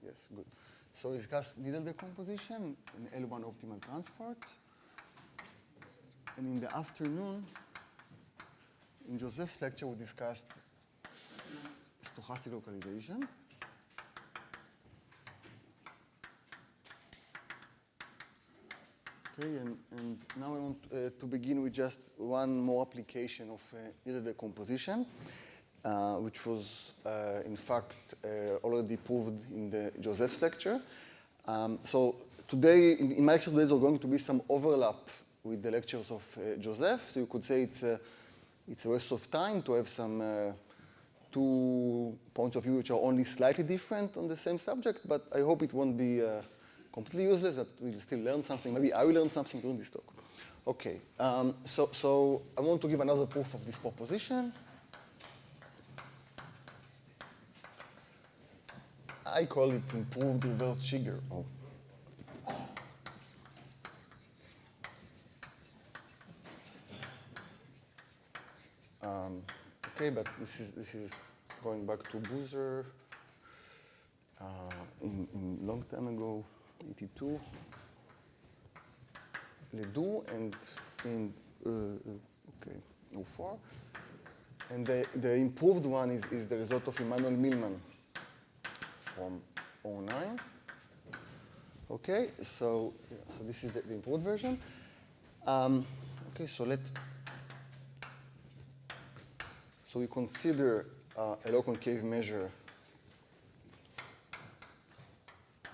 Yes, good. So we discussed needle decomposition in L1 optimal transport. And in the afternoon, in Joseph's lecture, we discussed stochastic localization. Okay, and now I want to begin with just one more application of needle decomposition, which was, in fact, already proved in the Joseph's lecture. So today, in my lecture today, there's going to be some overlap with the lectures of Joseph. So you could say it's a waste of time to have some 2 points of view which are only slightly different on the same subject, but I hope it won't be completely useless, that we'll still learn something. Maybe I will learn something during this talk. Okay, so I want to give another proof of this proposition. I call it improved reverse Shiger. Oh. Okay, but this is going back to Boozer in long time ago, 82. Ledoux and in 04. And the improved one is the result of Emmanuel Millman from 09. Okay, so this is the improved version. Okay, so we consider a low concave measure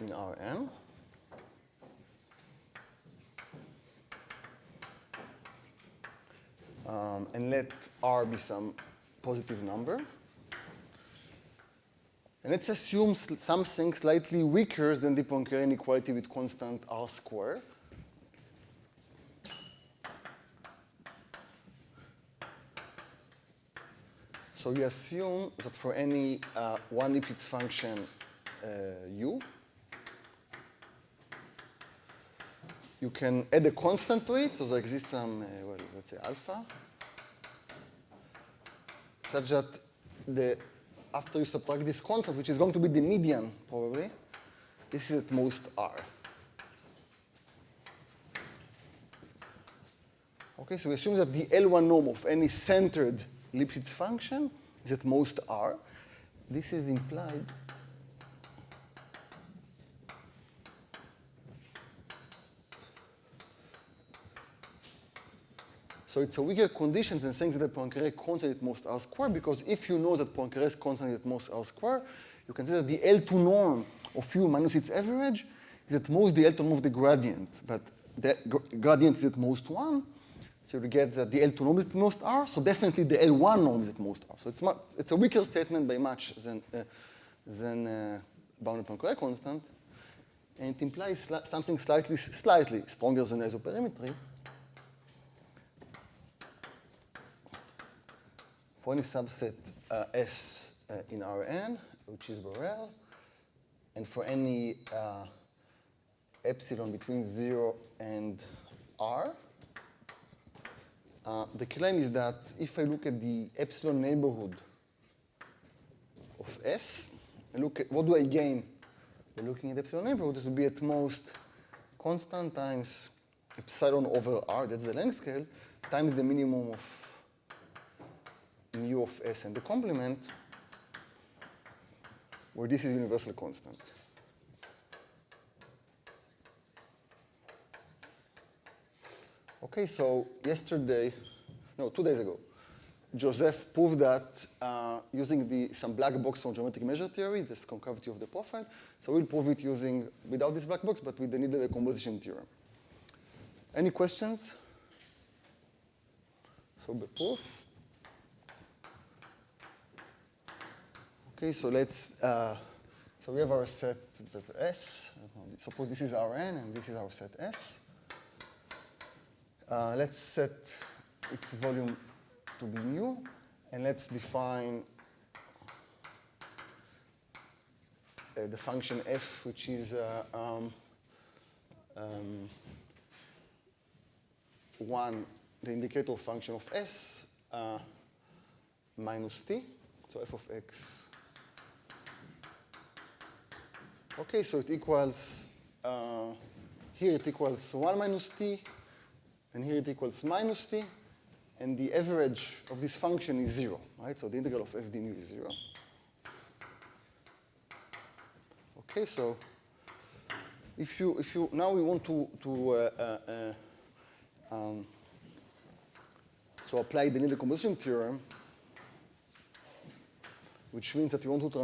in Rn. And let R be some positive number. And let's assume something slightly weaker than the Poincaré inequality with constant R square. So we assume that for any one Lipschitz function U, you can add a constant to it, so there exists some, well, let's say alpha, such that after you subtract this constant, which is going to be the median, probably, this is at most R. Okay, so we assume that the L1 norm of any centered Lipschitz function is at most R. This is implied so it's a weaker condition than saying that the Poincaré constant at most R square, because if you know that Poincaré's constant is at most R square, you can say that the L2 norm of U minus its average is at most the L2 norm of the gradient, but the gradient is at most 1. So you get that the L2 norm is at most R, so definitely the L1 norm is at most R. So it's a weaker statement by much than bounded Poincaré constant, and it implies something slightly stronger than isoperimetry. For any subset S in Rn, which is Borel, and for any epsilon between 0 and R, the claim is that if I look at the epsilon neighborhood of S, and look at what do I gain by looking at epsilon neighborhood, it will be at most constant times epsilon over R, that's the length scale, times the minimum of mu of S and the complement, where this is universal constant. Okay, so 2 days ago, Joseph proved that using some black box from geometric measure theory, this concavity of the profile. So we'll prove it without this black box, but with the needle decomposition theorem. Any questions? So the proof. Okay, so so we have our set S. Suppose this is Rn and this is our set S. Let's set its volume to be mu, and let's define the function f, which is 1, the indicator function of S minus t, so f of x Okay, so it equals, here it equals 1 minus t, and here it equals minus t, and the average of this function is 0, right? So the integral of f d mu is 0. Okay, so if you now we want to apply the linear decomposition theorem, which means that you want to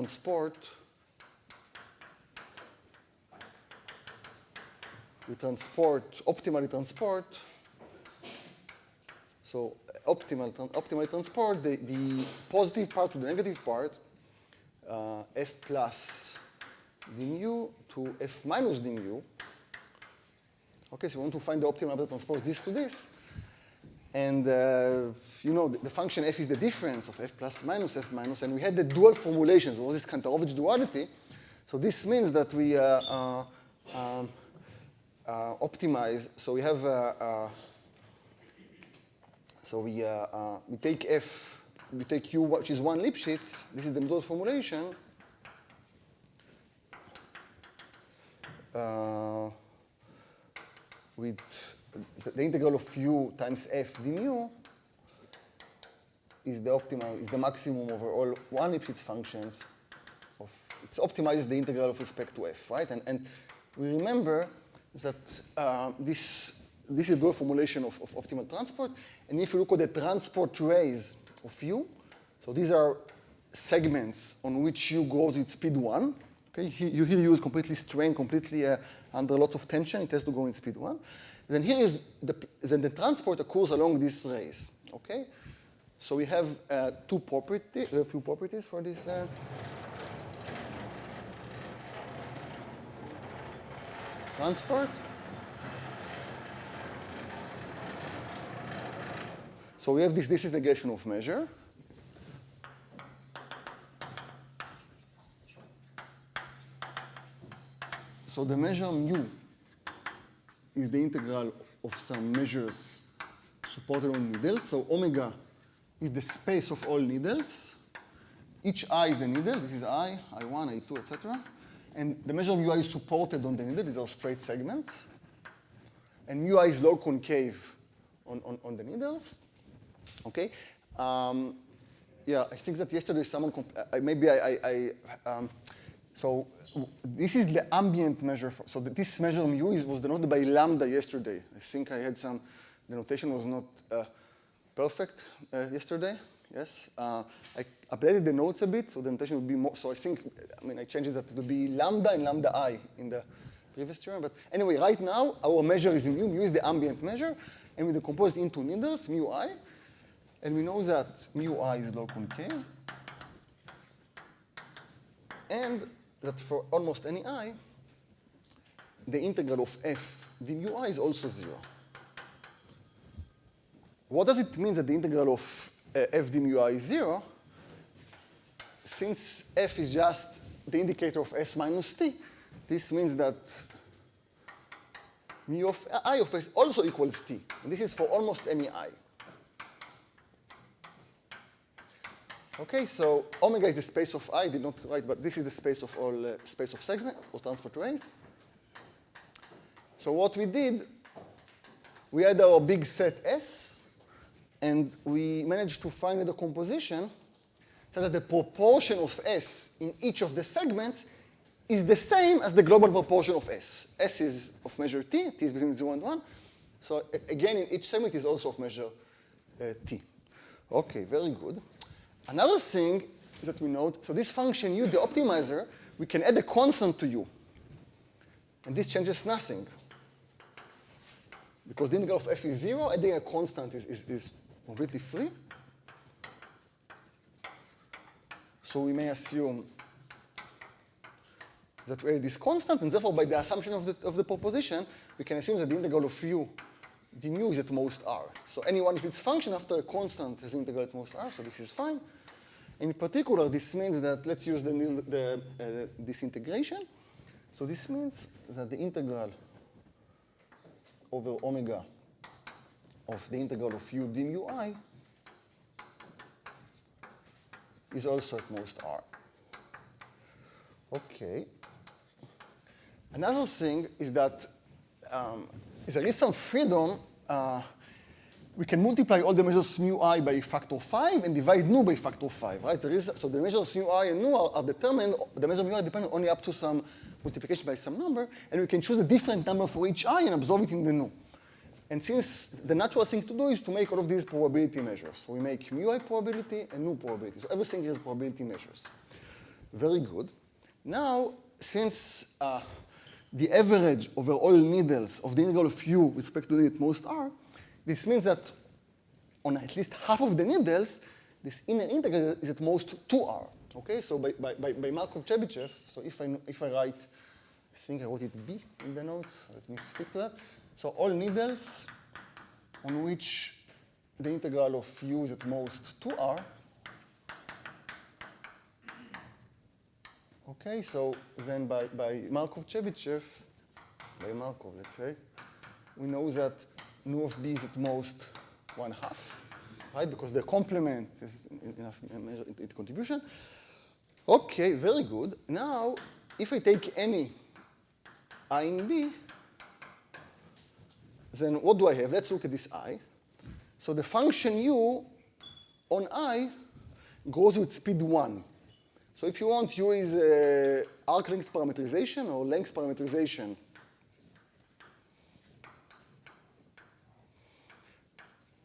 optimally transport. So optimally transport the positive part to the negative part, f plus d mu to f minus d mu. Okay, so we want to find the optimal transport this to this. And you know, the function f is the difference of f plus minus, and we had the dual formulations, or this Kantorovich duality. So this means that we optimize. So we have, we take f, we take u, which is 1 Lipschitz. This is the dual formulation. With the integral of u times f d mu is the maximum over all 1 Lipschitz functions. It optimizes the integral of respect to f, right? And we remember that this is a dual formulation of optimal transport. And if you look at the transport rays of u, so these are segments on which u goes at speed 1. Okay, here u is completely strained, completely under a lot of tension. It has to go in speed 1. Then here is the transport occurs along these rays. Okay, so we have a few properties for this. Transport. So we have this disintegration of measure. So the measure mu is the integral of some measures supported on needles. So omega is the space of all needles. Each I is the needle. This is I, I1, I2, etc. And the measure mu I is supported on the needle. These are straight segments. And mu I is log concave on the needles. Okay. Yeah, I think that yesterday someone, so this is the ambient measure. So this measure mu was denoted by lambda yesterday. I think I had the notation was not perfect yesterday. Yes. I updated the notes a bit, so the notation would be more. So I changed it that it would be lambda and lambda I in the previous theorem. But anyway, right now, our measure is mu. Mu is the ambient measure, and we decompose it into needles, mu I. And we know that mu I is log concave. And that for almost any I, the integral of f d mu I is also 0. What does it mean that the integral of f d mu I is 0? Since f is just the indicator of s minus t, this means that mu of I of s also equals t. And this is for almost any I. Okay, so omega is the space of I. I did not write, but this is the space of all space of segment or transport rays. So what we did, we had our big set S, and we managed to find a decomposition so that the proportion of S in each of the segments is the same as the global proportion of S. S is of measure T. T is between 0 and 1. So again, in each segment is also of measure T. Okay, very good. Another thing is that we note, so this function u, the optimizer, we can add a constant to u. And this changes nothing. Because the integral of f is 0, adding a constant is completely free. So we may assume that we add this constant, and therefore by the assumption of the proposition, we can assume that the integral of u d mu is at most r. So anyone, if it's function after a constant, has integral at most r, so this is fine. In particular, this means that, let's use this integration. So this means that the integral over omega of the integral of u d mu I is also at most r. Okay. Another thing is that there is some freedom. We can multiply all the measures mu I by factor 5 and divide nu by factor 5, right? So the measures mu I and nu are determined, the measure mu I depend only up to some multiplication by some number, and we can choose a different number for each I and absorb it in the nu. And since the natural thing to do is to make all of these probability measures. So we make mu I probability and nu probability. So everything here is probability measures. Very good. Now, since the average over all needles of the integral of u with respect to the at most r, this means that on at least half of the needles, this inner integral is at most 2r. Okay, so by Markov-Chebyshev, so if I write, I think I wrote it B in the notes, let me stick to that. So all needles on which the integral of u is at most 2r. Okay, so then by Markov-Chebyshev, by Markov, let's say, we know that nu of b is at most 1/2, right? Because the complement is enough measure into contribution. Okay, very good. Now, if I take any I in B, then what do I have? Let's look at this I. So the function u on I goes with speed 1. So if you want, u is arc length parameterization or length parameterization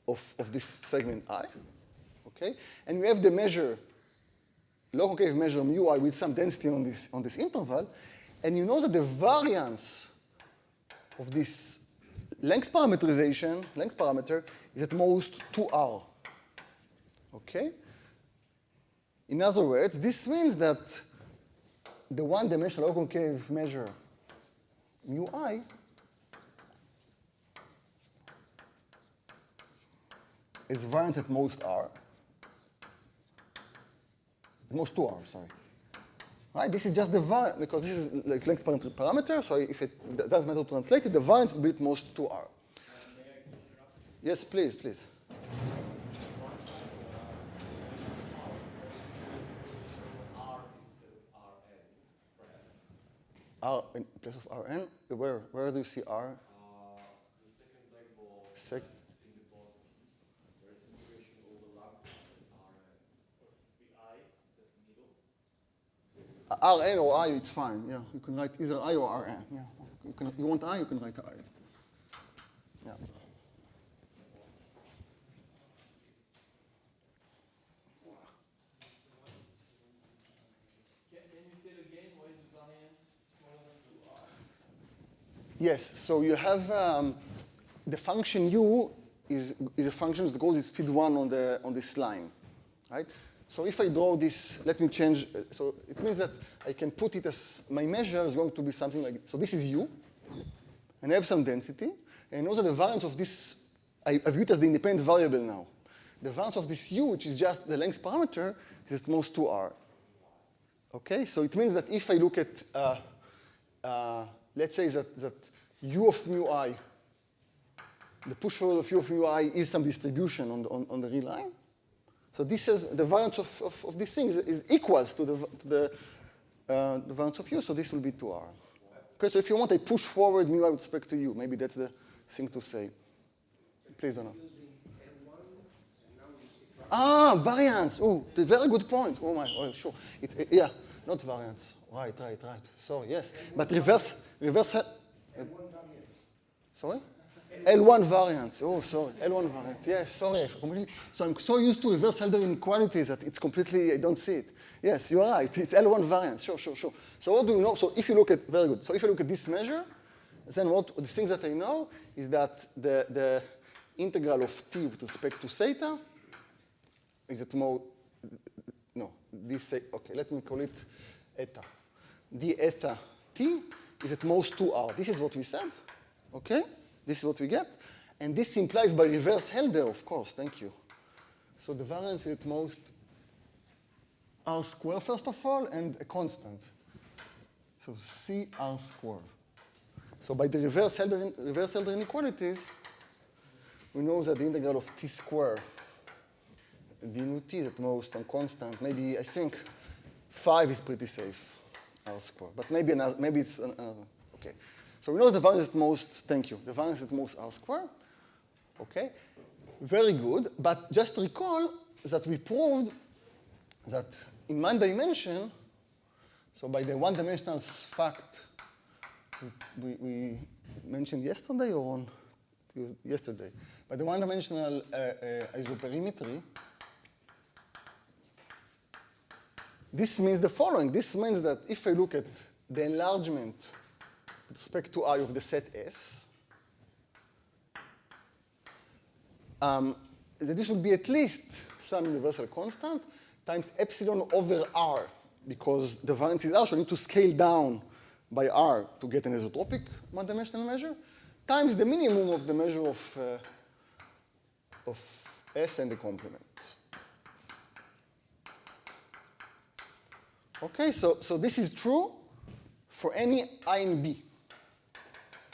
of this segment I, okay? And we have the measure, log concave measure mu I with some density on this interval, and you know that the variance of this length parameterization, length parameter, is at most 2r, okay? In other words, this means that the one-dimensional log concave measure mu I is variance at most r, at most 2r, sorry. Right, this is just the variance, because this is like length parameter, so if it doesn't matter to translate it, the variance will be at most 2r. Yes, please, please. R in place of Rn, where do you see R? The second black ball in the bottom, where it's integration overlap Rn. The I, just middle. Rn or I, it's fine. Yeah, you can write either I or Rn. Yeah, you want I, you can write I. Yeah. Can you tell again why is the variance smaller than 2r? Yes, so you have the function u is a function that goes with speed 1 on this line, right? So if I draw this, let me change. So it means that I can put it as my measure is going to be something like, so this is u, and I have some density, and I know that the variance of this, I view it as the independent variable now. The variance of this u, which is just the length parameter, is at most 2r. Okay, so it means that if I look at, let's say that u of mu I, the push forward of u of mu I is some distribution on the real line. So this is the variance of this thing is equals to the variance of u, so this will be 2r. Okay, so if you want, I push forward mu I with respect to u. Maybe that's the thing to say. Please, Donna. Variance. Oh, the very good point. Oh my, oh, sure. Yeah, not variance. Right. So yes, but reverse. Sorry? L1 variance. Oh, sorry. L1 variance. Yes, sorry. So I'm so used to reverse Helder inequalities that it's completely, I don't see it. Yes, you are right. It's L1 variance. Sure. So what do you know? So if you look at, very good. So if you look at this measure, then the things that I know is that the integral of t with respect to theta is at most, no, this, okay, let me call it eta. D eta t is at most 2r. This is what we said, okay? This is what we get. And this implies by reverse Helder, of course, thank you. So the variance is at most r squared, first of all, and a constant. So c r squared. So by the reverse Helder inequalities, we know that the integral of t squared, d nu t is at most some constant. Maybe, I think 5 is pretty safe, r squared. But maybe it's another. Okay. So we know the variance at most, thank you, the variance at most R squared. Okay. Very good. But just recall that we proved that in one dimension, so by the one-dimensional fact we mentioned yesterday or on yesterday, by the one-dimensional isoperimetry, this means the following. This means that if I look at the enlargement with respect to I of the set S, that this would be at least some universal constant times epsilon over R, because the variance is R, so I need to scale down by R to get an isotropic one-dimensional measure, times the minimum of the measure of S and the complement. Okay, so this is true for any I in B,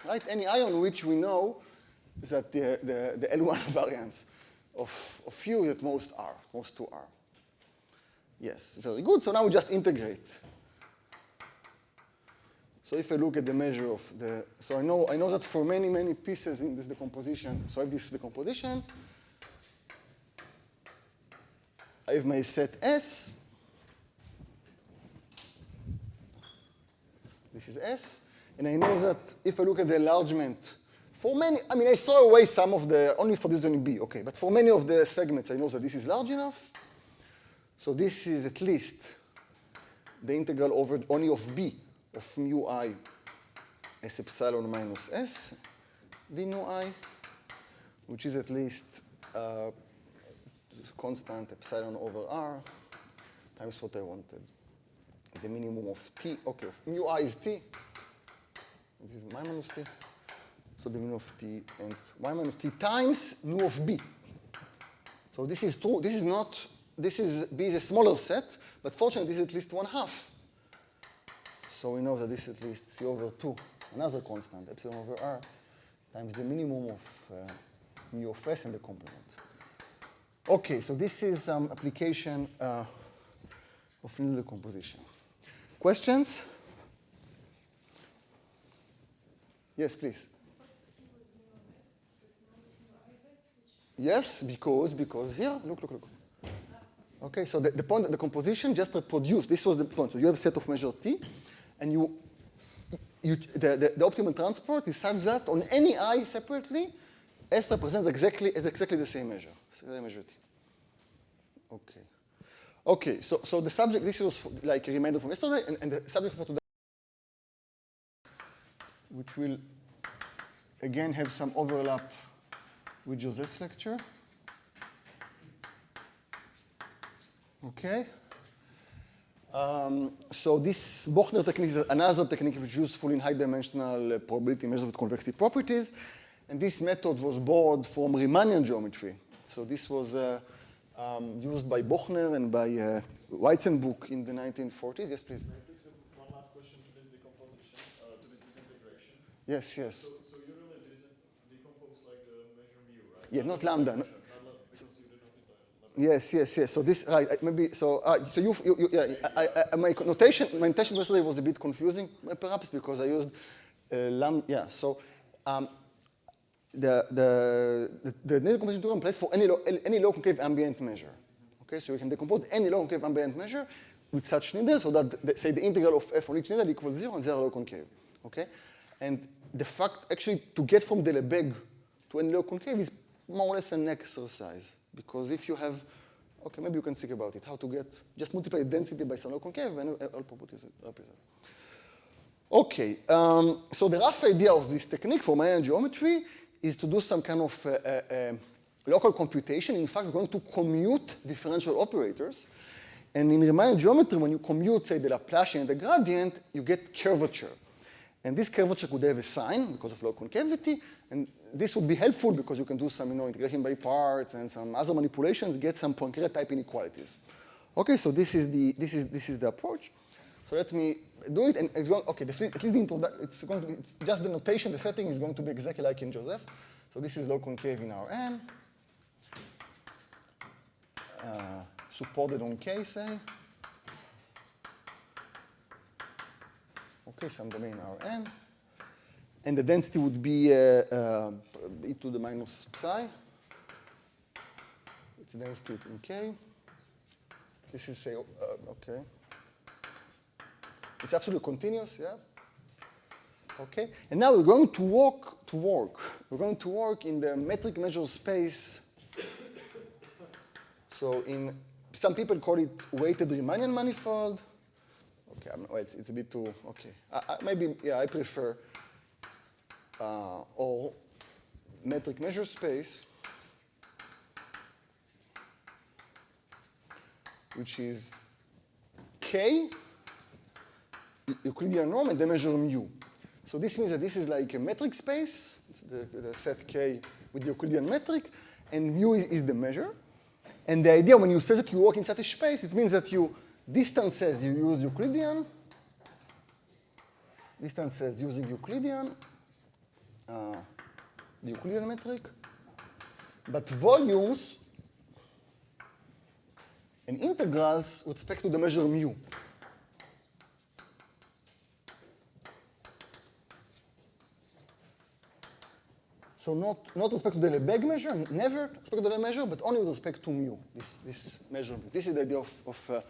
right? Any I on which we know that the L1 variance of U is at most R, most 2R. Yes, very good. So now we just integrate. So if I look at the measure of the, so I know that for many pieces in this decomposition, so I have this decomposition, I have my set S. This is S. And I know that if I look at the enlargement, for many, I mean, I throw away some of the, only for this zone in B, okay. But for many of the segments, I know that this is large enough. So this is at least the integral over only of B of mu I S epsilon minus S d nu I, which is at least constant epsilon over R times what I wanted. The minimum of T, okay, mu I is T. This is y minus T. So the minimum of T and y minus T times nu of B. So this is true. This is not, this is, B is a smaller set, but fortunately this is at least 1/2. So we know that this is at least C over 2, another constant, epsilon over R, times the minimum of mu of S and the complement. Okay, so this is application of linear decomposition. Questions? Yes, please. Yes, because here, look. Okay, so the point, the composition just reproduced. This was the point. So you have a set of measure T, and the optimal transport is such that on any I separately, S represents exactly the same measure. So measure T. Okay. Okay, so the subject, this was like a reminder from yesterday, and the subject for today, which will again have some overlap with Joseph's lecture. Okay. So this Bochner technique is another technique which is useful in high-dimensional probability measures with convexity properties. And this method was borrowed from Riemannian geometry. So this was used by Bochner and by Weizenbuch in the 1940s. Yes, please. Please have one last question to this decomposition, to this disintegration. Yes. So you really decompose like the measure mu, right? Yeah, not lambda. Because you did not lambda. Yes. So this, right, maybe, so my notation yesterday was a bit confusing, perhaps because I used lambda, yeah. So the linear decomposition theorem applies for any low concave ambient measure. Okay, so you can decompose any low concave ambient measure with such needle, so that, say, the integral of f on each needle equals 0 and 0 low concave. Okay, and the fact actually to get from the Lebesgue to any low concave is more or less an exercise, because if you have, okay, maybe you can think about it, how to get, just multiply the density by some low concave and all properties represent. Okay, so the rough idea of this technique for Riemannian geometry is to do some kind of local computation. In fact, we're going to commute differential operators. And in Riemannian geometry, when you commute, say, the Laplacian and the gradient, you get curvature. And this curvature could have a sign because of low concavity. And this would be helpful because you can do some integration by parts and some other manipulations, get some Poincaré type inequalities. Okay, so this is the approach. So let me do it, and it's going, okay, at least the introduction, it's just the notation, the setting is going to be exactly like in Joseph. So this is low concave in Rn, supported on K, say. Okay, some domain Rn. And the density would be e to the minus psi. It's density in K. This is, say, okay. It's absolutely continuous, yeah? Okay, and now we're going to work. We're going to work in the metric measure space. So some people call it weighted Riemannian manifold. Okay, well, it's a bit too, okay. Maybe, yeah, I prefer or metric measure space, which is K, Euclidean norm, and the measure mu. So this means that this is like a metric space, the set K with the Euclidean metric, and mu is the measure. And the idea when you say that you work in such a space, it means that you distances you use Euclidean, distances using Euclidean, the Euclidean metric, but volumes and integrals with respect to the measure mu. So not with respect to the Lebesgue measure, never with respect to the measure, but only with respect to mu, this measurement. This is the idea of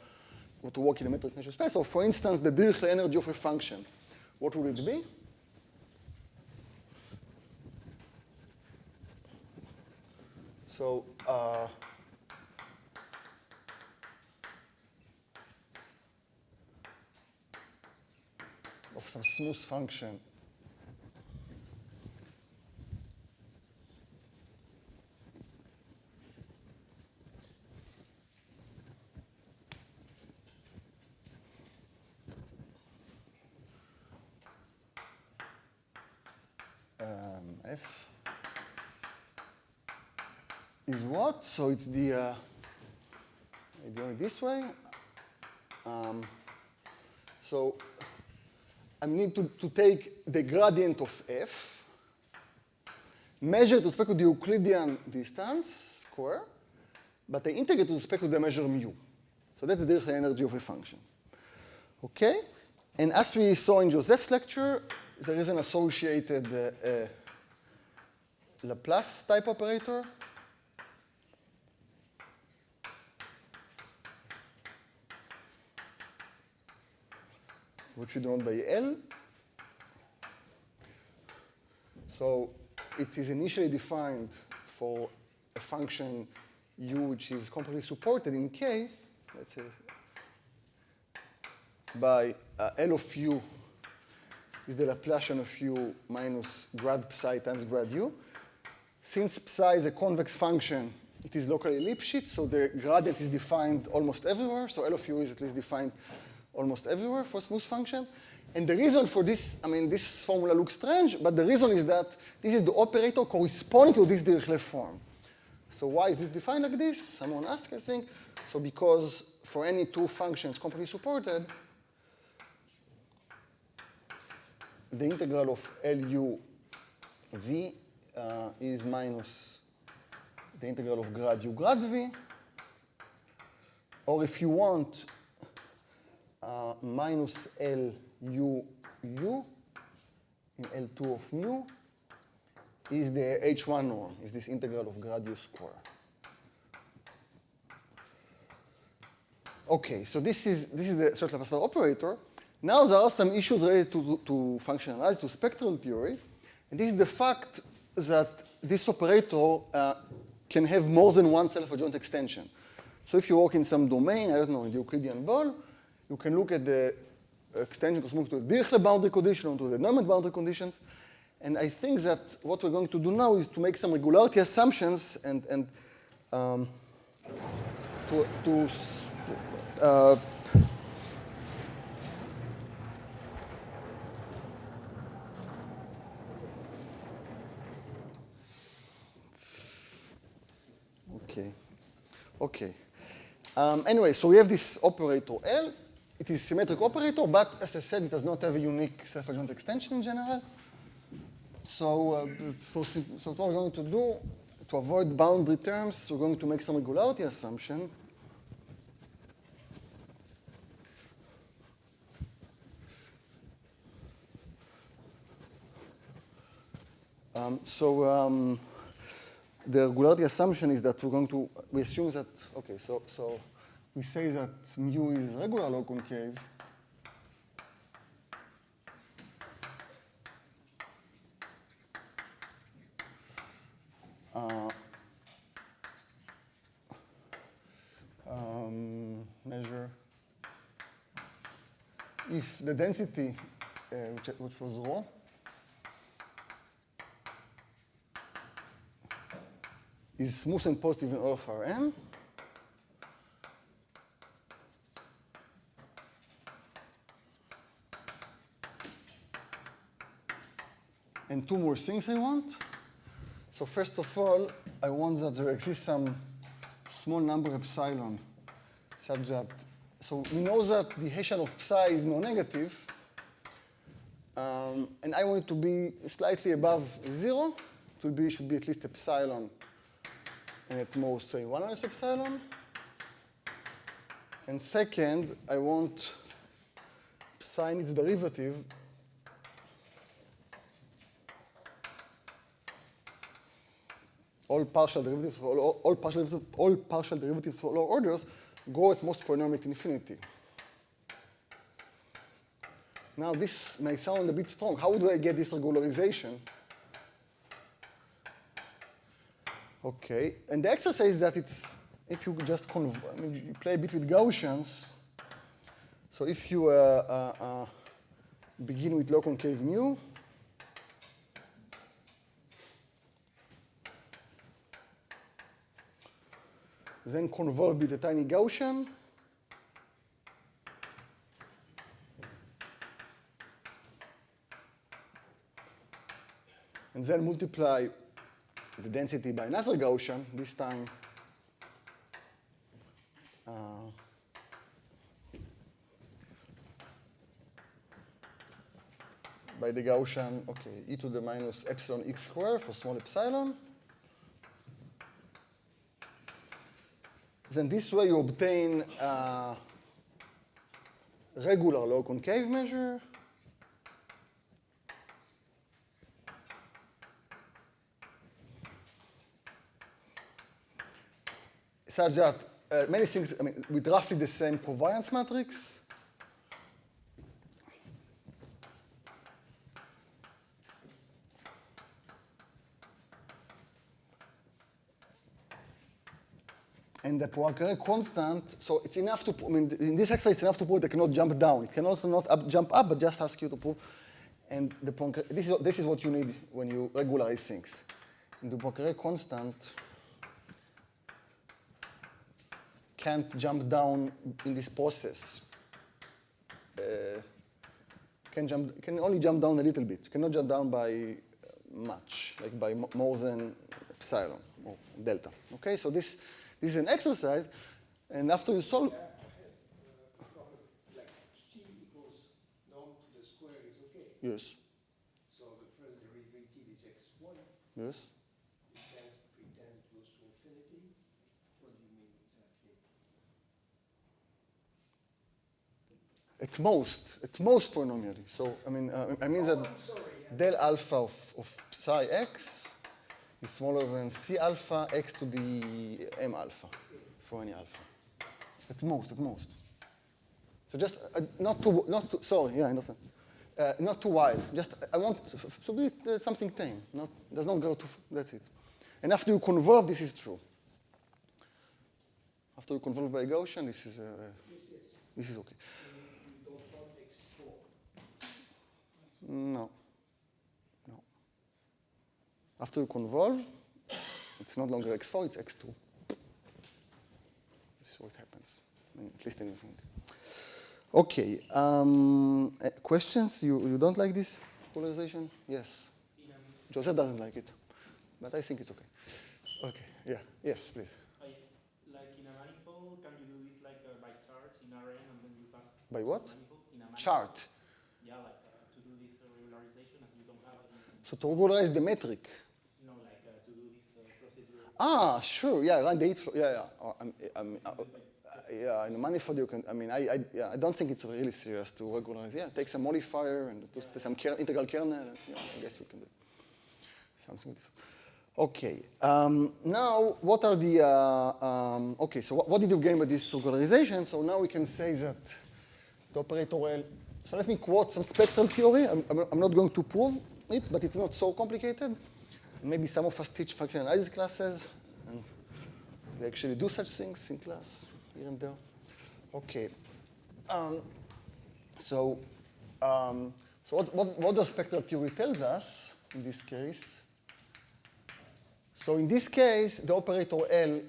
to work in a metric measure space. So for instance, the Dirichlet energy of a function, what would it be? So of some smooth function F is what? So it's the, maybe this way. So I need to take the gradient of F, measure with respect to the Euclidean distance square, but I integrate with respect to the measure mu. So that's the Dirichlet energy of a function. Okay? And as we saw in Joseph's lecture, there is an associated Laplace type operator. Which we denote by L. So it is initially defined for a function u which is completely supported in K, let's say, by L of u is the Laplacian of u minus grad psi times grad u. Since psi is a convex function, it is locally Lipschitz, so the gradient is defined almost everywhere. So L of u is at least defined almost everywhere for a smooth function. And the reason for this, I mean, this formula looks strange, but the reason is that this is the operator corresponding to this Dirichlet form. So why is this defined like this? Someone asked, I think. So because for any two functions completely supported, the integral of Lu v is minus the integral of grad u grad v, or if you want, minus L u u in L2 of mu is the H1 norm, is this integral of grad u square. Okay, so this is the Laplace operator. Now there are some issues related to functional analysis, to spectral theory, and this is the fact that this operator can have more than one self-adjoint extension. So if you work in some domain, I don't know, in the Euclidean ball, you can look at the extension corresponding to the Dirichlet boundary condition or to the Neumann boundary conditions. And I think that what we're going to do now is to make some regularity assumptions and Okay. Anyway, so we have this operator L. It is a symmetric operator, but as I said, it does not have a unique self-adjoint extension in general. So, so what we're going to do, to avoid boundary terms, we're going to make some regularity assumption. The regularity assumption is that we assume that, okay, so we say that mu is regular log concave. Measure if the density, which was rho, is smooth and positive in all of Rm, and two more things I want. So first of all, I want that there exists some small number epsilon such that, so we know that the Hessian of psi is non-negative, and I want it to be slightly above 0. It should be at least epsilon, and at most, say, 1 minus epsilon. And second, I want psi in its derivative all partial derivatives for all partial derivatives for all orders go at most polynomial to infinity. Now this may sound a bit strong. How do I get this regularization? Okay, and the exercise is that it's if you just you play a bit with Gaussians. So if you begin with log concave mu, then convolve with a tiny Gaussian, and then multiply the density by another Gaussian, this time by the Gaussian, okay, e to the minus epsilon x squared for small epsilon. Then this way you obtain a regular log concave measure. Such that many things, with roughly the same covariance matrix. And the Poincaré constant, so it's enough to, in this exercise it's enough to prove it cannot jump down. It can also not jump up, but just ask you to prove. And the Poincaré, this is what you need when you regularize things. And the Poincaré constant can't jump down in this process. Can only jump down a little bit. Cannot jump down by much, like by more than epsilon or delta. Okay, so this is an exercise, and after you solve. Like c equals norm to the square is okay. Yes. So the first derivative is x1. Yes. You can't pretend it goes to infinity. What do you mean exactly? At most polynomially. So I mean that del alpha of psi x is smaller than c alpha x to the m alpha for any alpha. At most. So just not too sorry, yeah, I understand. Not too wide. Just I want to be something tame. Does not go too. That's it. And after you convolve, this is true. After you convolve by Gaussian, this is okay. You don't want x4. No. After you convolve, it's no longer x4, it's x2. This is what happens, at least in infinity. Okay, questions? You don't like this polarization? Yes. Joseph doesn't like it, but I think it's okay. Okay, yeah, yes, please. Like in a manifold, can you do this like by charts in Rn and then you pass? By what? Manifold, in a manifold. Chart. Yeah, like to do this regularization as you don't have it. So to regularize the metric. No, like to do this procedure. Ah, sure, yeah, run the 8 flow, yeah. Yeah, in a manifold you can, I don't think it's really serious to regularize. Yeah, take some modifier and do some integral kernel, and, I guess you can do it. something like this. Okay. Now, what are the, okay, so what did you gain by this regularization? So now we can say that the operator L, so let me quote some spectral theory. I'm not going to prove it, but it's not so complicated. Maybe some of us teach functional analysis classes, and we actually do such things in class, here and there. Okay. So what does spectral theory tells us in this case? So in this case, the operator L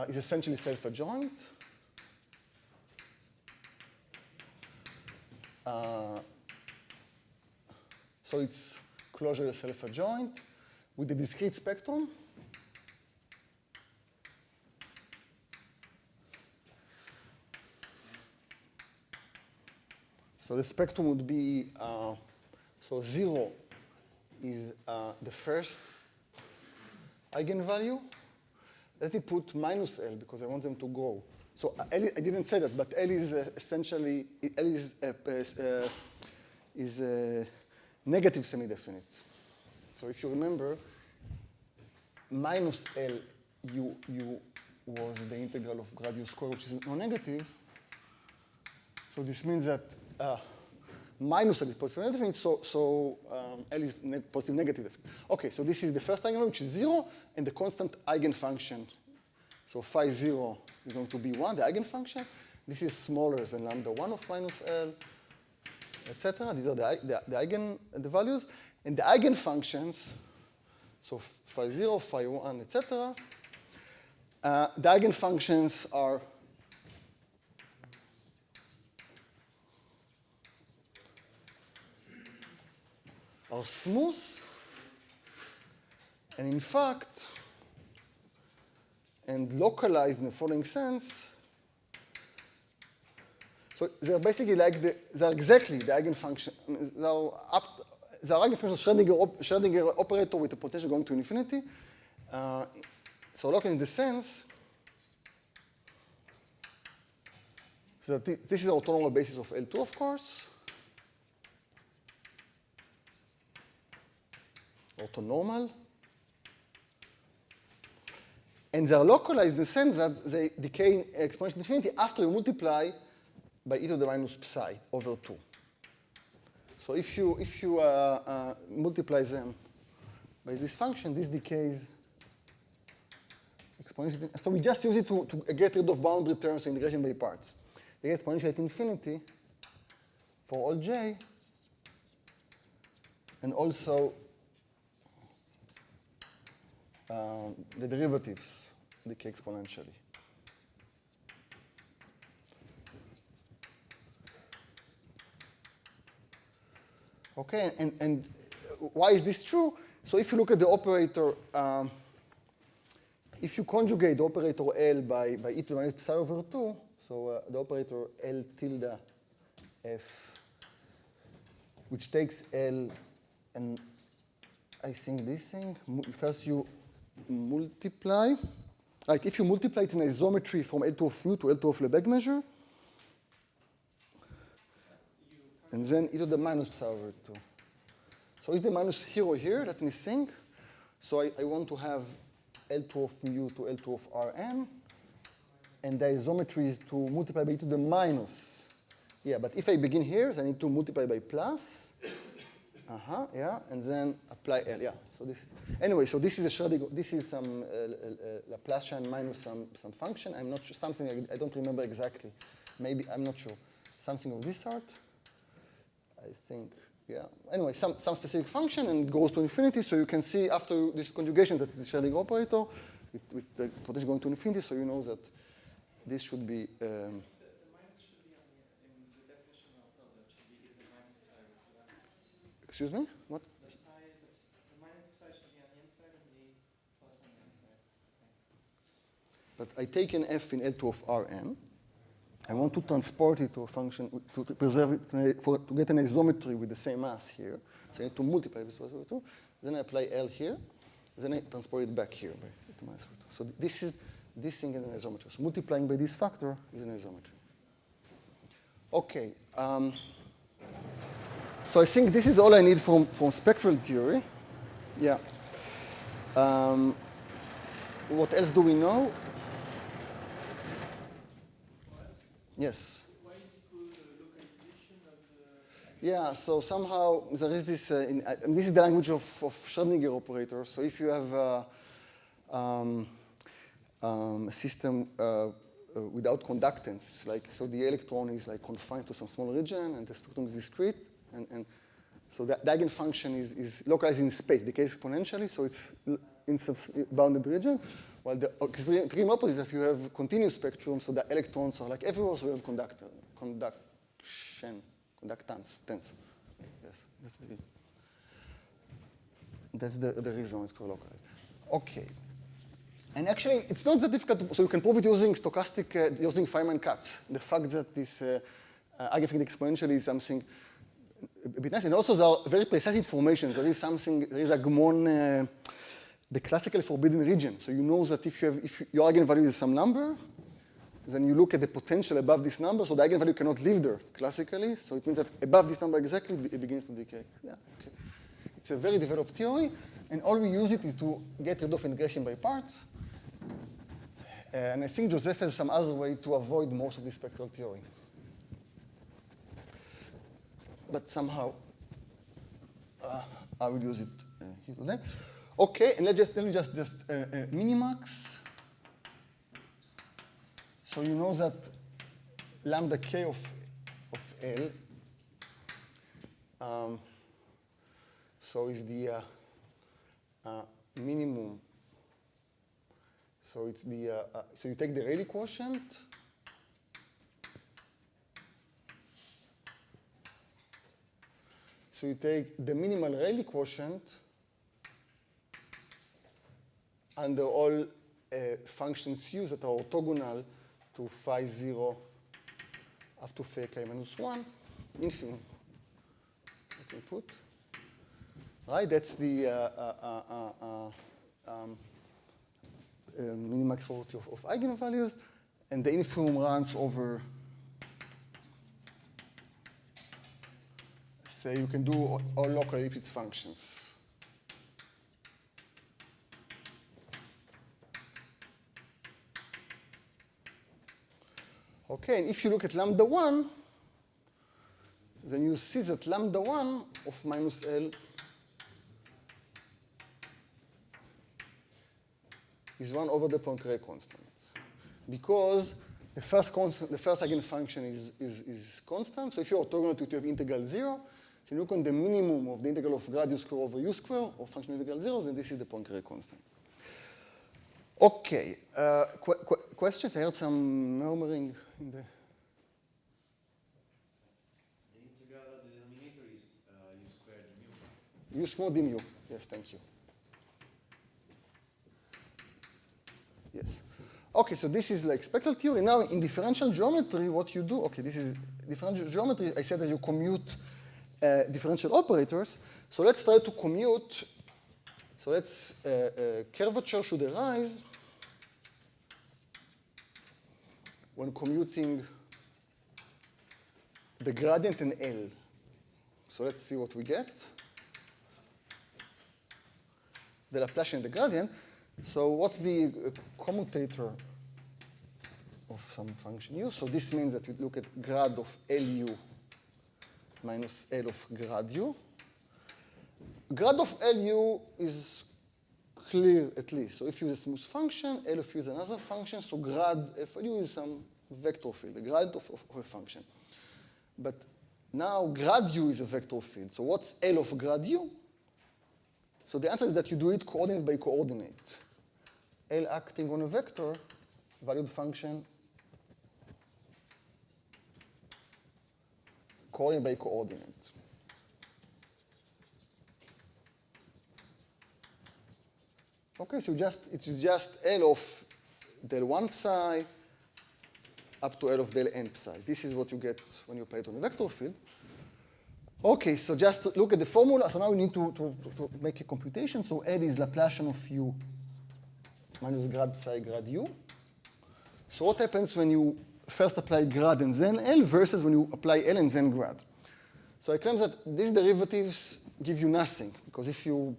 is essentially self-adjoint. So its closure is self-adjoint with a discrete spectrum. So the spectrum would be, so 0 is the first eigenvalue. Let me put minus L because I want them to grow. So L, I didn't say that, but L is essentially, L is a negative semi-definite. So if you remember, minus L u was the integral of grad u square, which is non-negative. So this means that minus L is positive definite, so L is positive negative definite. Okay, so this is the first eigenvalue, which is 0, and the constant eigenfunction. So phi 0 is going to be 1, the eigenfunction. This is smaller than lambda 1 of minus L, etc. These are the values. And the eigenfunctions, so phi 0, phi 1, etc. The eigenfunctions are smooth, and in fact, and localized in the following sense. So they're basically like they're exactly the eigenfunction. They're eigenfunctions Schrödinger operator with a potential going to infinity. So local in the sense, so that this is the orthonormal basis of L2, of course. Orthonormal. And they're localized in the sense that they decay in exponential infinity after you multiply by e to the minus psi over 2. So if you multiply them by this function, this decays exponentially. So we just use it to get rid of boundary terms in integration by parts. They get exponentially at infinity for all j, and also the derivatives decay exponentially. Okay, and why is this true? So if you look at the operator, if you conjugate the operator L by e to the minus psi over 2, so the operator L tilde f, which takes L, and I think this thing, first you multiply, like if you multiply it in isometry from L2 of mu to L2 of Lebesgue measure, and then e to the minus psi over 2. So is the minus here or here? Let me think. So I want to have L2 of mu to L2 of Rn, and the isometry is to multiply by e to the minus. Yeah, but if I begin here, then I need to multiply by plus. Yeah, and then apply L. Yeah, so this is, anyway, so this is a Schrödinger, this is some Laplacian minus some function. I'm not sure, something I don't remember exactly. Maybe, I'm not sure. Something of this sort. I think, yeah. Anyway, some specific function, and it goes to infinity, so you can see after this conjugation that it's a Schrödinger operator with the potential going to infinity, so you know that this should be. The minus should be in the definition of that should be the minus psi over 2. Excuse me? What? The minus psi should be on the inside and the plus on the outside. Okay. But I take an f in L2 of Rn. I want to transport it to a function, to preserve it, to get an isometry with the same mass here. So I need to multiply this by 2. Then I apply L here. Then I transport it back here by e to minus 2. So this thing is an isometry. So multiplying by this factor is an isometry. Okay. So I think this is all I need from spectral theory. Yeah. What else do we know? Yes. Why is it called localization of the... Yeah, so somehow there is this, this is the language of Schrödinger operators. So if you have a system without conductance, like, so the electron is like confined to some small region and the spectrum is discrete, and so the eigenfunction is localized in space, decays exponentially, so it's in bounded region. While the extreme opposite, if you have continuous spectrum, so the electrons are like everywhere, so you have conductance. Yes, that's the reason it's called localized. Okay. And actually, it's not that difficult, so you can prove it using stochastic, using Feynman cuts. The fact that this eigenfunction exponentially is something a bit nice. And also, there are very precise information. There is something, there is a gmon, the classical forbidden region. So you know that if your eigenvalue is some number, then you look at the potential above this number, so the eigenvalue cannot live there classically. So it means that above this number exactly, it begins to decay. Yeah, okay. It's a very developed theory, and all we use it is to get rid of integration by parts. And I think Joseph has some other way to avoid most of this spectral theory. But somehow, I will use it here today. Okay, and let me just minimax. So you know that lambda k of L, so is the minimum. So it's the so you take the Rayleigh quotient. So you take the minimal Rayleigh quotient under all functions U that are orthogonal to phi 0 up to phi k minus 1, infimum. I can put. Right, that's the minimax property of eigenvalues, and the infimum runs over. Say you can do all local Lipschitz functions. Okay, and if you look at lambda 1, then you see that lambda 1 of minus L is 1 over the Poincaré constant. Because the first eigenfunction is constant. So if you're orthogonal to it, you have integral 0. So you look on the minimum of the integral of grad u square over u square, or function integral 0, then this is the Poincaré constant. Okay, questions? I heard some murmuring in the... The integral, the denominator is u squared mu. U squared d mu. Yes, thank you. Yes. Okay, so this is like spectral theory. Now, in differential geometry, what you do, okay, this is differential geometry. I said that you commute differential operators. So let's try to commute. So let's, curvature should arise when commuting the gradient in L. So let's see what we get. The Laplacian and the gradient. So what's the commutator of some function u? So this means that we look at grad of Lu minus L of grad u. Grad of Lu is clear at least. So if you use a smooth function, L of u is another function. So grad of Lu is some vector field, the grad of a function. But now grad u is a vector field. So what's L of grad u? So the answer is that you do it coordinate by coordinate. L acting on a vector, valued function, coordinate by coordinate. Okay, so it's just L of del 1 psi up to L of del n psi. This is what you get when you apply it on a vector field. Okay, so just look at the formula. So now we need to make a computation. So L is Laplacian of u minus grad psi grad u. So what happens when you first apply grad and then L versus when you apply L and then grad? So I claim that these derivatives give you nothing, because if you,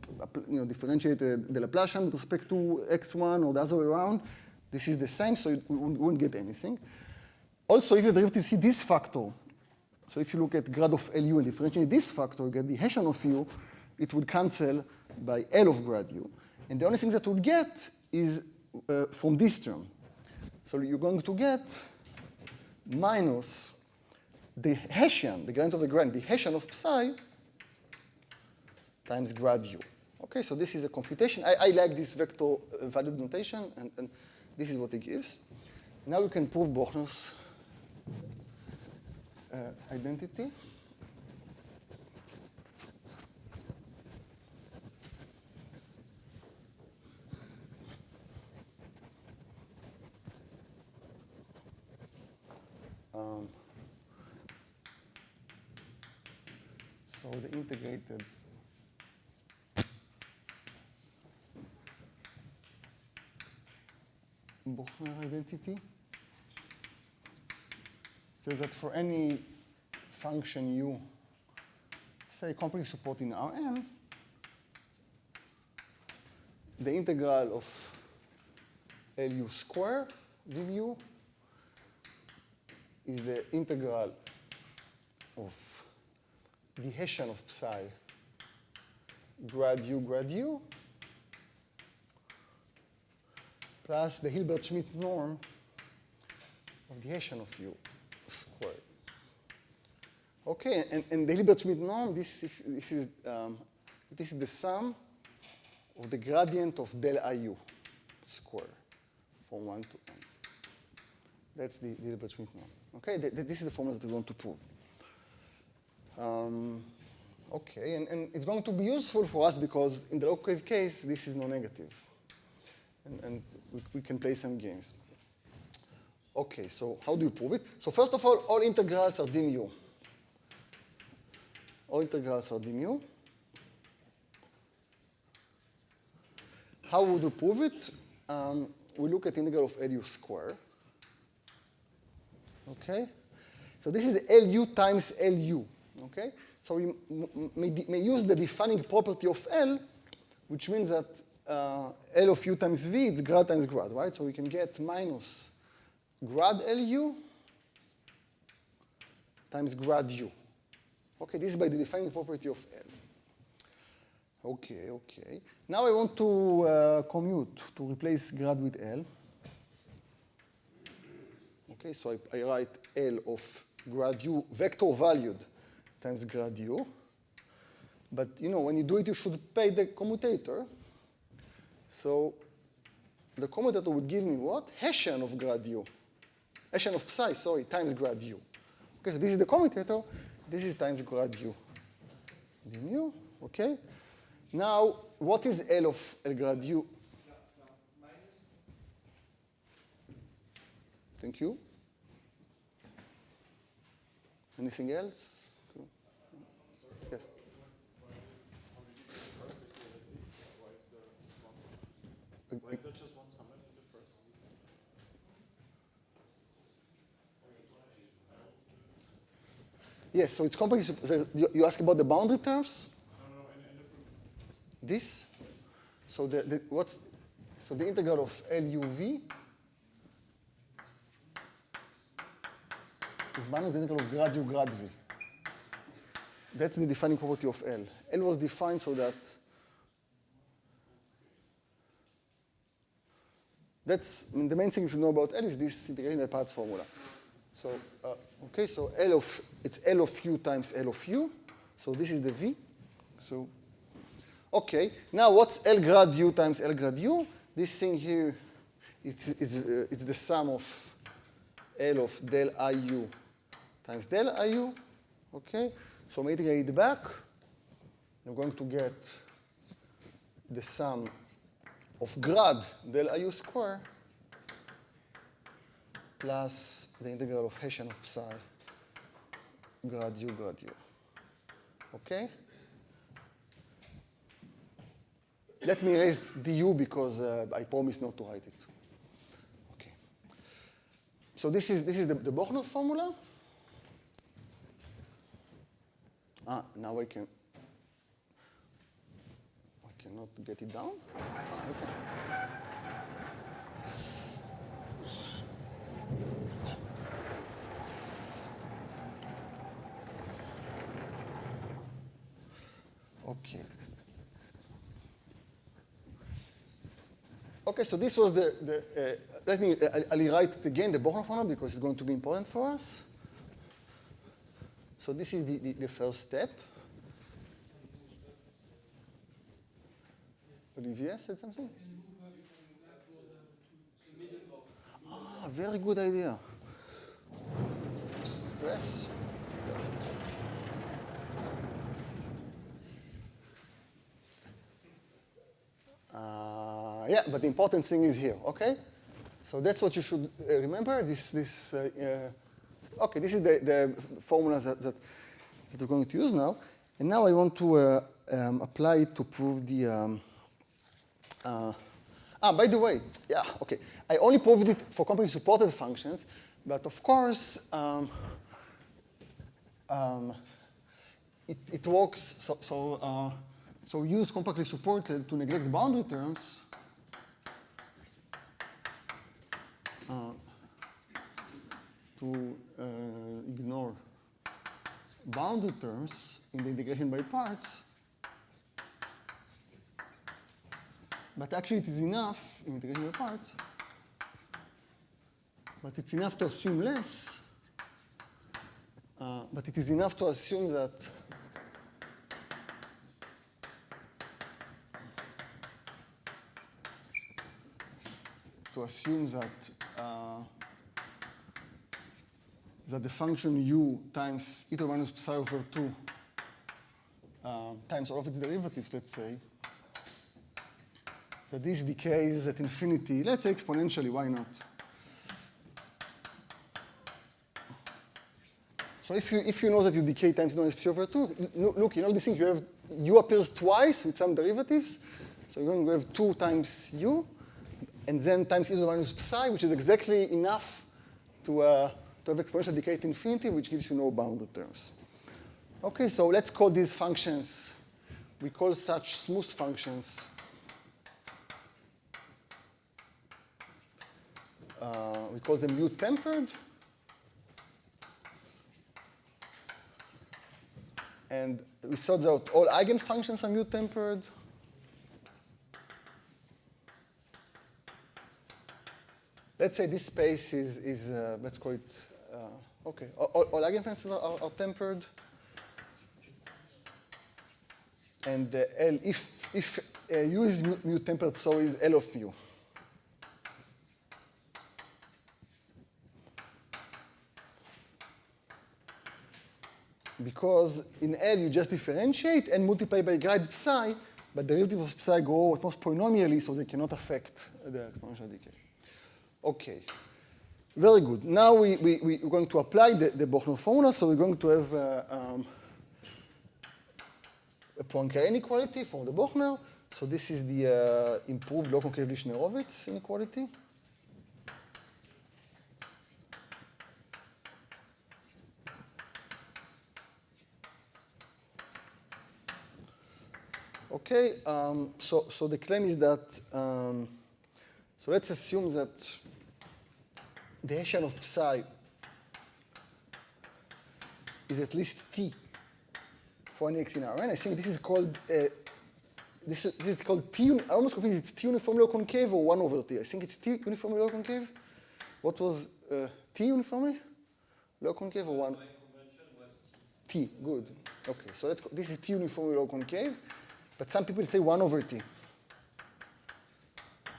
differentiate the Laplacian with respect to x1 or the other way around, this is the same, so you won't get anything. Also, if the derivative see this factor, so if you look at grad of LU and differentiate this factor, you get the Hessian of U, it would cancel by L of grad U. And the only thing that we'll get is from this term. So you're going to get minus the Hessian, the gradient of the gradient, the Hessian of psi times grad U. Okay, so this is a computation. I like this vector value notation, and this is what it gives. Now we can prove Bochner's identity. So the integrated Bochner identity says that for any function u, say completely supporting Rn, the integral of Lu square dU is the integral of the Hessian of psi grad u plus the Hilbert-Schmidt norm of the Hessian of u squared. Okay, and the Hilbert-Schmidt norm, this is the sum of the gradient of del IU square from 1 to n. That's the Hilbert-Schmidt norm. Okay, this is the formula that we're going to prove. Okay, and it's going to be useful for us because in the log-wave case, this is non-negative. And we can play some games. Okay, so how do you prove it? So first of all integrals are dmu. All integrals are dmu. How would you prove it? We look at integral of Lu square. Okay, so this is Lu times Lu. Okay, so we may use the defining property of L, which means that L of u times v, it's grad times grad, right? So we can get minus grad Lu times grad u. Okay, this is by the defining property of L. Okay, okay. Now I want to commute, to replace grad with L. Okay, so I write L of grad u, vector valued, times grad u. But, when you do it, you should pay the commutator. So the commutator would give me what? Hessian of grad u. Hessian of psi, sorry, times grad u. Okay, so this is the commutator. This is times grad u d mu. Okay. Now, what is L of L grad u? Thank you. Anything else? Yes. Why is there just one summit in the first? Yes, so it's complex. You ask about the boundary terms? No, in the proof. This? So the integral of LUV is minus the integral of grad u grad v. That's the defining property of L. L was defined so that the main thing you should know about L is this integration by parts formula. So, okay, so it's L of u times L of u. So this is the v. So, okay, now what's L grad u times L grad u? This thing here, it's the sum of L of del IU times del IU. Okay, so I'm integrate it back. I'm going to get the sum of grad del IU square plus the integral of Hessian of psi grad u grad u. Okay? Let me erase du because I promised not to write it. Okay. So this is the Bochner formula. Now I can. cannot get it down. Okay. Okay. Okay, so this was let me, I'll rewrite it again, the Bourgain formula, because it's going to be important for us. So this is the first step. Olivier said something? Ah, very good idea. Yes. Yeah, but the important thing is here, okay? So that's what you should remember. Okay, this is the formulas that we're going to use now. And now I want to apply it to prove the... by the way, yeah, okay. I only proved it for completely supported functions, but of course, it works, so use compactly supported to neglect boundary terms. To ignore boundary terms in the integration by parts. But actually it is enough in integration by parts. But it's enough to assume less. But it is enough to assume that that the function u times e to the minus psi over 2 times all of its derivatives, let's say, that this decays at infinity, let's say exponentially, why not? So if you know that you decay times e to the minus psi over 2, look, in all these things you have u appears twice with some derivatives, so you're going to have 2 times u, and then times e to the minus psi, which is exactly enough to have exponential decay at infinity, which gives you no boundary terms. Okay, so let's call these functions, we call such smooth functions, we call them u-tempered. And we sort out all eigenfunctions are mu-tempered. Let's say this space is let's call it, okay, all eigenfunctions are tempered. And L, if U is mu-tempered, so is L of mu. Because in L you just differentiate and multiply by grade psi, but the derivatives of psi go at most polynomially, so they cannot affect the exponential decay. Okay, very good. Now we're going to apply the Bourgain formula, so we're going to have a Poincaré inequality from the Bourgain. So this is the improved low-concave-Simonovits inequality. Okay, so the claim is that, so let's assume that the Hessian of psi is at least t for any x in Rn. I think this is called this is called t. I almost confused it's t uniformly concave or 1 over t. I think it's t uniformly low concave. What was t uniformly low concave or 1? My convention was T. Good. Okay, so let's go. This is t uniformly low concave, but some people say 1 over t.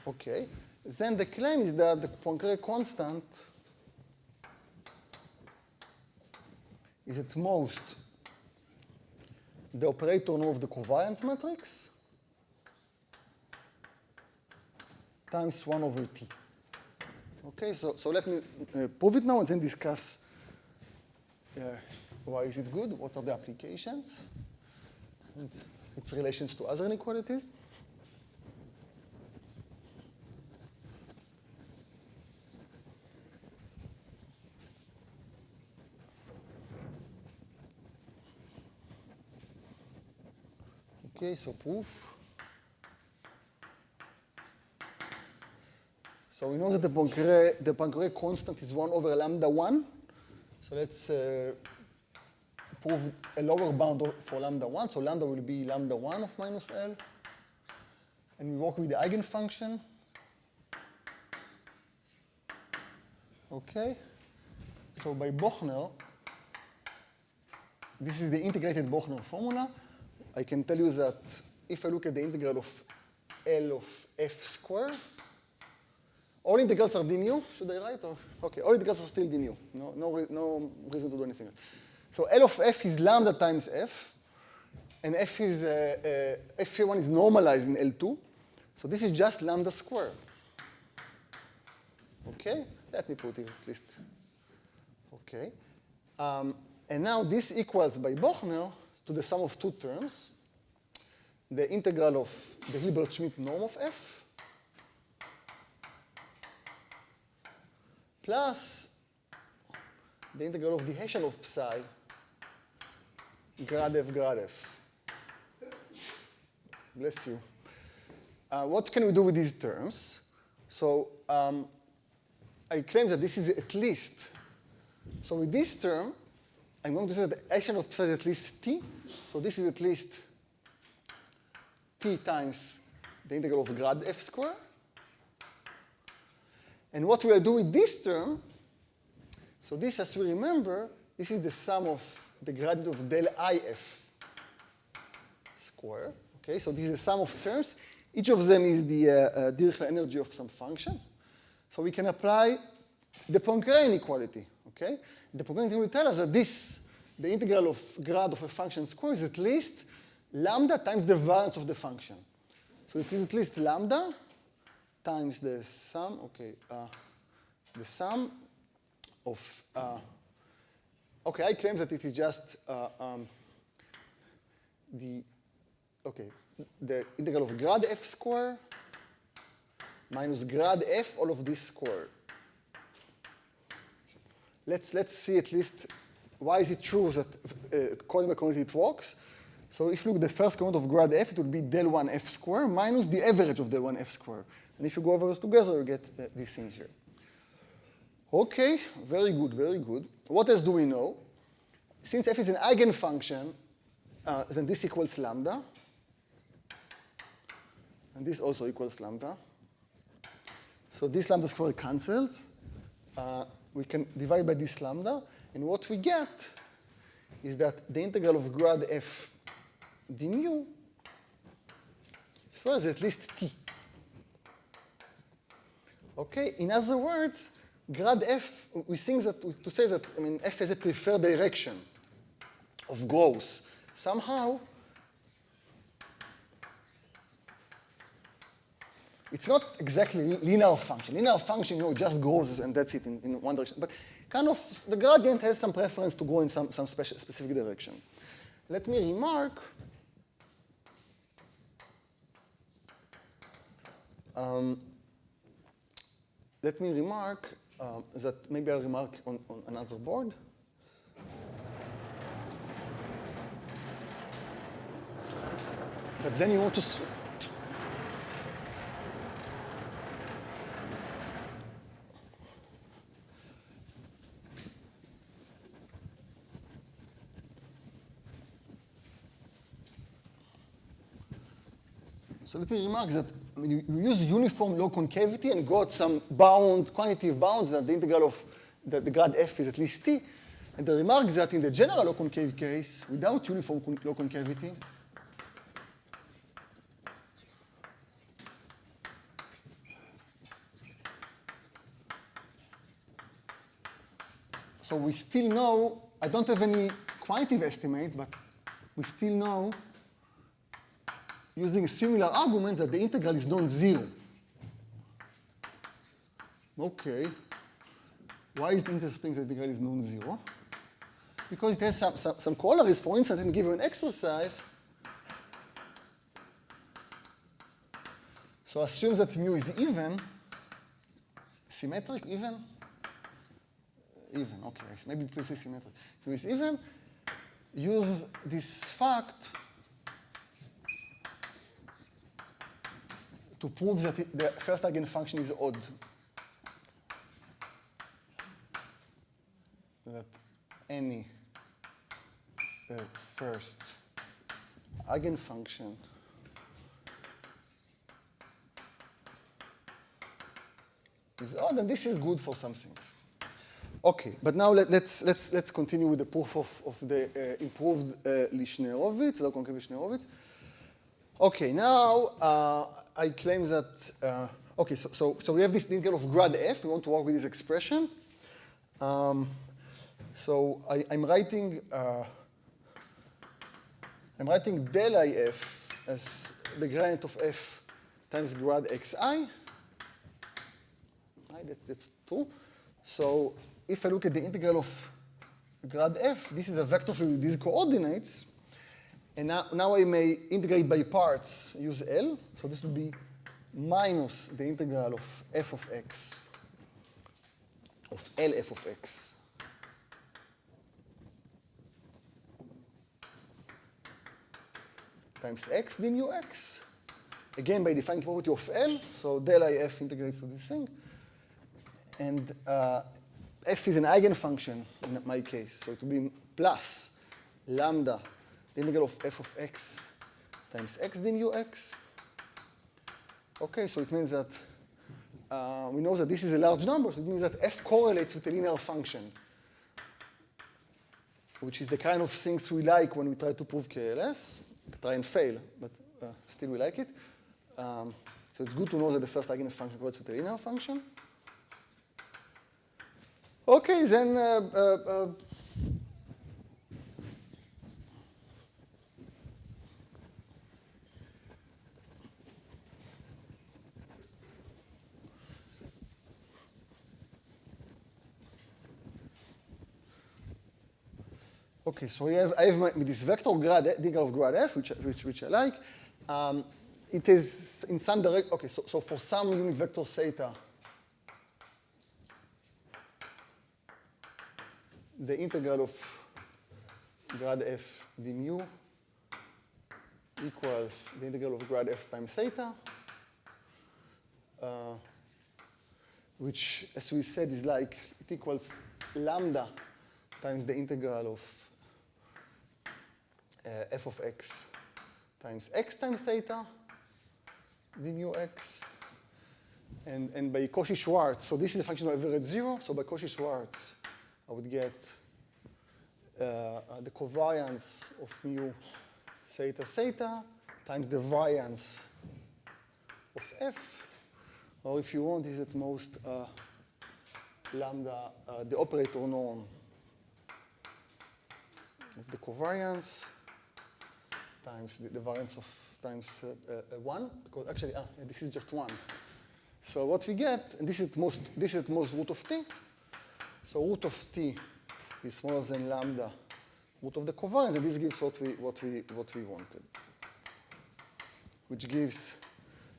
Okay. Then the claim is that the Poincaré constant is at most the operator of the covariance matrix times 1 over t. Okay, so let me prove it now and then discuss why is it good, what are the applications, and its relations to other inequalities. Okay, so proof. So we know that the Poincaré constant is 1 over lambda 1. So let's prove a lower bound for lambda 1. So lambda will be lambda 1 of minus L. And we work with the eigenfunction. Okay. So by Bochner, this is the integrated Bochner formula. I can tell you that if I look at the integral of L of f squared, all integrals are d mu. Should I write? Or? Okay, all integrals are still d mu. No reason to do anything else. So L of f is lambda times f. And f is f1 is normalized in L2. So this is just lambda squared. Okay? Let me put it at least. Okay. And now this equals by Bochner to the sum of two terms. The integral of the Hilbert-Schmidt norm of f plus the integral of the Hessian of psi grad f. Bless you. What can we do with these terms? So I claim that this is at least. So with this term, I'm going to say that the Hessian of psi is at least t. So this is at least t times the integral of grad f squared. And what will I do with this term? So this, as we remember, this is the sum of the gradient of del if square. Okay, so this is the sum of terms. Each of them is the Dirichlet energy of some function. So we can apply the Poincaré inequality. Okay, the Poincaré inequality will tell us that this, the integral of grad of a function square, is at least lambda times the variance of the function. So it is at least lambda times the sum, okay, the sum of, okay, I claim that it is just the integral of grad f square minus grad f all of this square. Let's see at least why is it true that calling by quantity it works. So if you look at the first component of grad f, it would be del 1 f square minus the average of del 1 f square. And if you go over those together, you get this thing here. Okay, very good, very good. What else do we know? Since f is an eigenfunction, then this equals lambda. And this also equals lambda. So this lambda square cancels. We can divide by this lambda. And what we get is that the integral of grad f d mu is at least t. Okay, in other words, grad f, we think that to say that, I mean, f has a preferred direction of growth. Somehow, it's not exactly linear function. Linear function, you know, just grows and that's it in one direction. But kind of the gradient has some preference to go in some specific direction. Let me remark that maybe I'll remark on another board. But then you want to. So let me remark that you use uniform low concavity and got some quantitative bounds that the integral of the grad f is at least t. And the remark is that in the general low concave case, without uniform low concavity, so we still know, I don't have any quantitative estimate, but we still know using a similar argument that the integral is non-zero. Okay. Why is it interesting that the integral is non-zero? Because it has some corollaries. For instance, let me give you an exercise. So assume that mu is even. Symmetric, even? Even, okay. Maybe please say symmetric. Mu is even. Use this fact to prove that the first eigenfunction is odd. any first eigenfunction is odd, and this is good for some things. Okay, but now let's continue with the proof of the improved Lishnerovitz, the concave Lishnerovitz. Okay, now I claim that. Okay, so we have this integral of grad f. We want to work with this expression. So I'm writing del if as the gradient of f times grad xi. Right, that's true. So if I look at the integral of grad f, this is a vector field with these coordinates. And now I may integrate by parts, use L. So this would be minus the integral of f of x, of L f of x, times x d mu x. Again, by defining property of L, so del if integrates to this thing. And f is an eigenfunction in my case, so it will be plus lambda, the integral of f of x times x d mu x. Okay, so it means that we know that this is a large number, so it means that f correlates with a linear function, which is the kind of things we like when we try to prove KLS. We try and fail, but still we like it. So it's good to know that the first eigenfunction correlates with a linear function. Okay, then okay, so I have this vector grad, the integral of grad f, which I like. It is in some direct. Okay, so for some unit vector theta, the integral of grad f d mu equals the integral of grad f times theta, which, as we said, is like it equals lambda times the integral of f of x times theta d mu x. And by Cauchy-Schwarz, so this is a function of ever at 0. So by Cauchy-Schwarz, I would get the covariance of mu theta times the variance of f. Or if you want, is at most lambda, the operator norm of the covariance times the variance of times 1, because actually this is just 1. So what we get, and this is most root of t. So root of t is smaller than lambda root of the covariance, and this gives what we wanted, which gives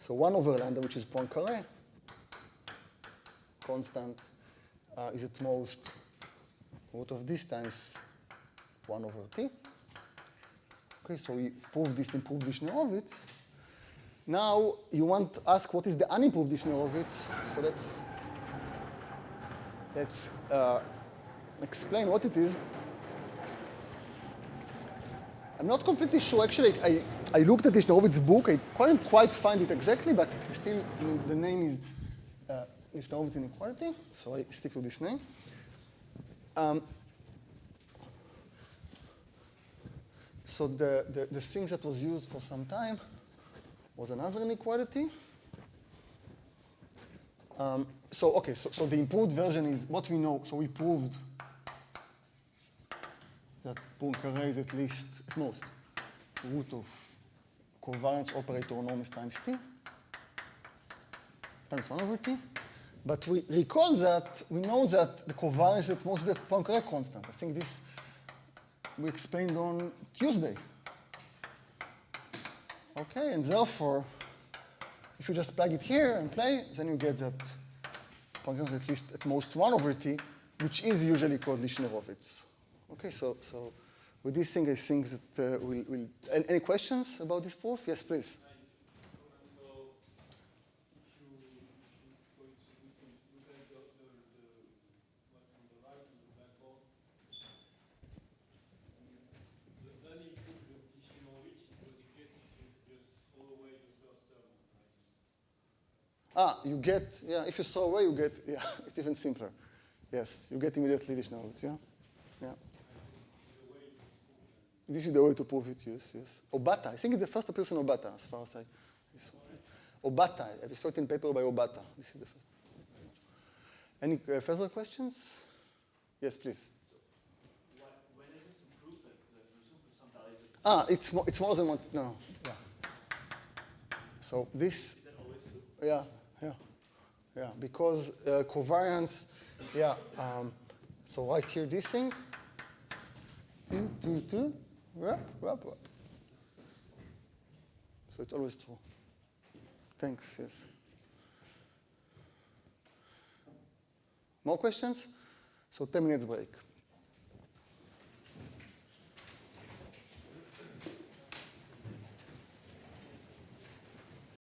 1 over lambda, which is Poincaré constant, is at most root of this times 1 over t. Okay, so we proved this improved Lishnerovitz. Now you want to ask what is the unimproved Lishnerovitz. So let's explain what it is. I'm not completely sure. Actually, I looked at Lishnerovitz's book. I couldn't quite find it exactly, but still, the name is Lishnerovitz inequality, so I stick to this name. So the thing that was used for some time was another inequality. So the improved version is what we know. So we proved that Poincaré is at most root of covariance operator norm is times t, times 1 over t. But we recall that we know that the covariance is at most the Poincaré constant. I think this we explained on Tuesday. Okay, and therefore, if you just plug it here and play, then you get that Poincaré is at least at most 1 over t, which is usually called Lishnerovitz. Okay, so with this thing, I think that we'll. Any questions about this proof? Yes, please. You get, yeah, if you throw away, you get, yeah, it's even simpler. Yes, you get immediately additional roots, yeah? Yeah. This is the way to prove it, yes, yes. Obata, I think it's the first person Obata, as far as I saw. Obata, a certain paper by Obata. This is the first. Any further questions? Yes, please. So when is this improved? Like you assume for some values of It's more than one, no, yeah. So this, is that always true? yeah, because covariance, yeah, so right here, this thing, two, wrap. So it's always true. Thanks, yes. More questions? So 10 minutes break.